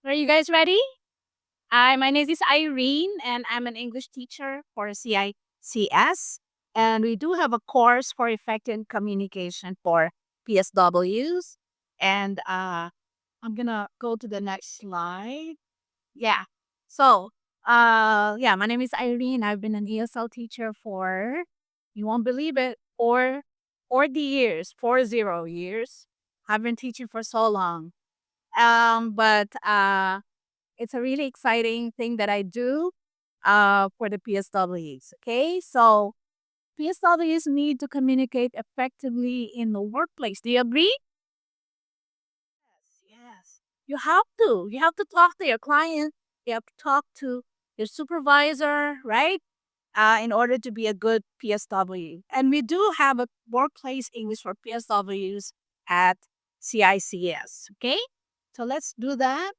Are you guys ready? My name is Irene, and I'm an English teacher for CICS. And we do have a course for effective communication for PSWs. And I'm going to go to the next slide. Yeah. So, yeah, my name is Irene. I've been an ESL teacher for, you won't believe it, 40 years, 40 years. I've been teaching for so long. But it's a really exciting thing that I do for the PSWs. Okay, so PSWs need to communicate effectively in the workplace. Do you agree? Yes. You have to. You have to talk to your client. You have to talk to your supervisor, right? In order to be a good PSW. And we do have a workplace English for PSWs at CICS. Okay, so let's do that.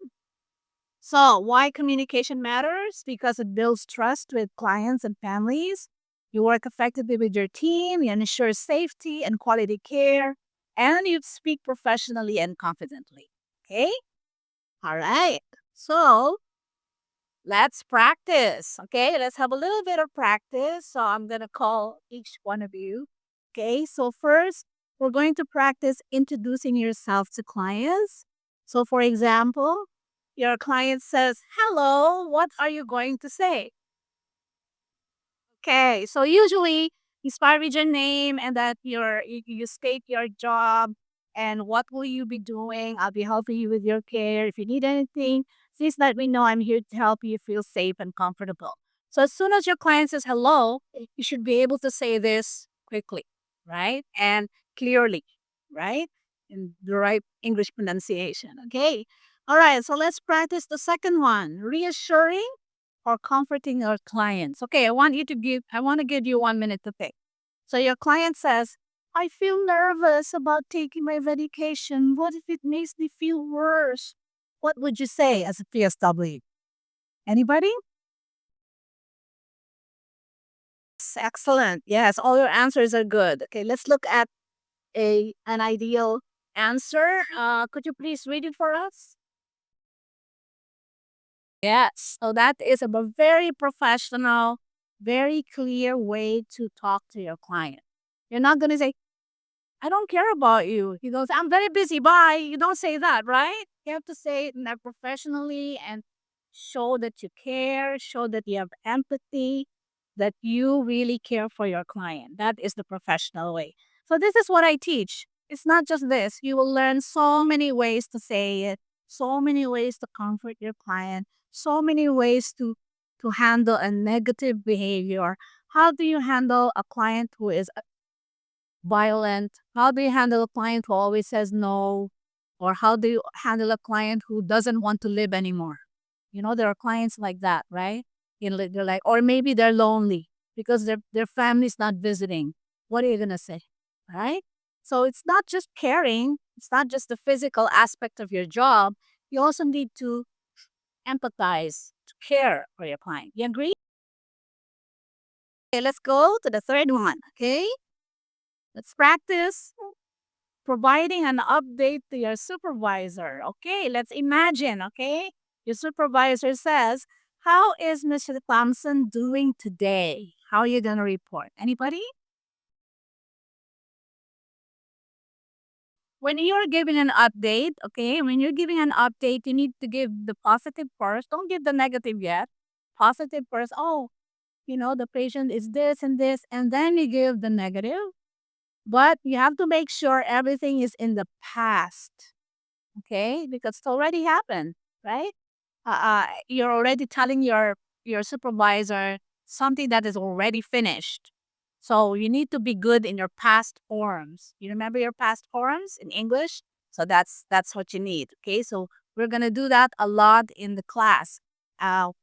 So, why communication matters? Because it builds trust with clients and families. You work effectively with your team, you ensure safety and quality care, and you speak professionally and confidently. Okay? All right. So, let's practice. Okay? Let's have a little bit of practice. So, I'm going to call each one of you. Okay? So, first, we're going to practice introducing yourself to clients. So, for example, your client says, "Hello, what are you going to say?" Okay, so usually you start with your name and that you state your job and what will you be doing. I'll be helping you with your care. If you need anything, please let me know. I'm here to help you feel safe and comfortable. So as soon as your client says hello, you should be able to say this quickly, right? And clearly, right? In the right English pronunciation. Okay. All right, so let's practice the second one. Reassuring or comforting your clients. Okay, I want to give you 1 minute to think. So your client says, "I feel nervous about taking my medication. What if it makes me feel worse?" What would you say as a PSW? Anybody? Excellent. Yes, all your answers are good. Okay, let's look at an ideal answer. Could you please read it for us? Yes. So that is a very professional, very clear way to talk to your client. You're not going to say, "I don't care about you." He goes, "I'm very busy. Bye." You don't say that, right? You have to say it professionally and show that you care, show that you have empathy, that you really care for your client. That is the professional way. So, this is what I teach. It's not just this. You will learn so many ways to say it, so many ways to comfort your client, so many ways to handle a negative behavior. How do you handle a client who is violent? How do you handle a client who always says no? Or how do you handle a client who doesn't want to live anymore? You know, there are clients like that, right? They're like, or maybe they're lonely because their family's not visiting. What are you gonna say, right? So it's not just caring. It's not just the physical aspect of your job. You also need to empathize, to care for your client. You agree? Okay, let's go to the third one. Okay, let's practice providing an update to your supervisor. Okay, let's imagine, okay? Your supervisor says, "How is Mr. Thompson doing today?" How are you going to report? Anybody? When you're giving an update, okay, when you're giving an update, you need to give the positive first. Don't give the negative yet. Positive first. Oh, the patient is this and this, and then you give the negative. But you have to make sure everything is in the past. Okay, because it's already happened, right? You're already telling your supervisor something that is already finished. So you need to be good in your past forms. You remember your past forms in English? So that's what you need. Okay, so we're gonna do that a lot in the class,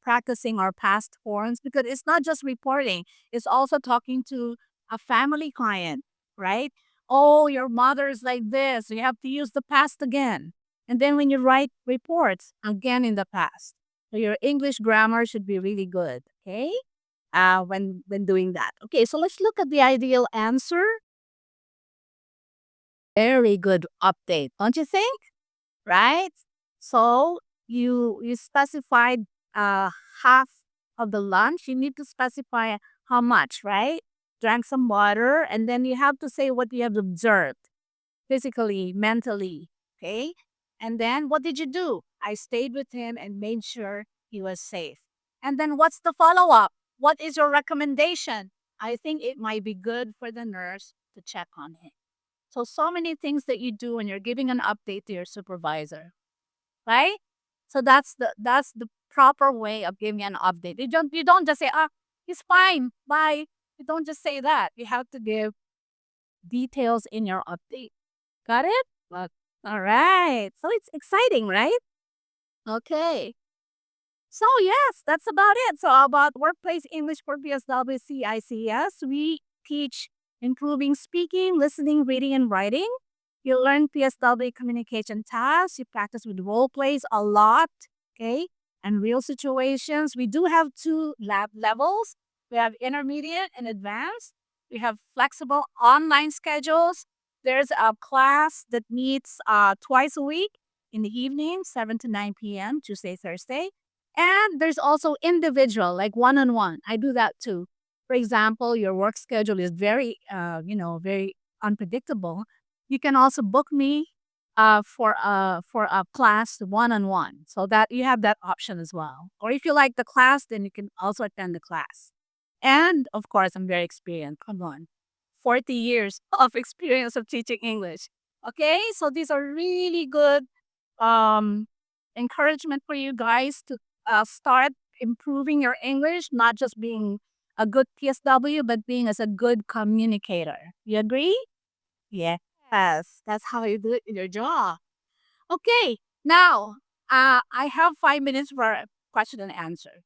practicing our past forms because it's not just reporting; it's also talking to a family client, right? Oh, your mother's like this. So you have to use the past again. And then when you write reports, again in the past. So your English grammar should be really good, okay? When doing that. Okay, so let's look at the ideal answer. Very good update, don't you think? Right? So you specified half of the lunch. You need to specify how much, right? Drank some water, and then you have to say what you have observed physically, mentally. Okay. And then what did you do? I stayed with him and made sure he was safe. And then what's the follow up? What is your recommendation? I think it might be good for the nurse to check on him. So many things that you do when you're giving an update to your supervisor, right? So that's the proper way of giving an update. You don't just say, he's fine, bye. You don't just say that. You have to give details in your update. Got it? But all right. So it's exciting, right? Okay. So yes, that's about it. So about workplace English for PSW CICS, we teach improving speaking, listening, reading, and writing. You learn PSW communication tasks. You practice with role plays a lot, okay, and real situations. We do have two lab levels. We have intermediate and advanced. We have flexible online schedules. There's a class that meets twice a week in the evening, 7 to 9 p.m., Tuesday, Thursday. And there's also individual, like one on one. I do that too. For example, your work schedule is very, very unpredictable. You can also book me for a class one on one, so that you have that option as well. Or if you like the class, then you can also attend the class. And of course, I'm very experienced. Come on, 40 years of experience of teaching English. Okay, so these are really good um, encouragement for you guys to start improving your English, not just being a good PSW, but being as a good communicator. You agree? Yes, that's how you do it in your job. Okay, now I have 5 minutes for question and answer.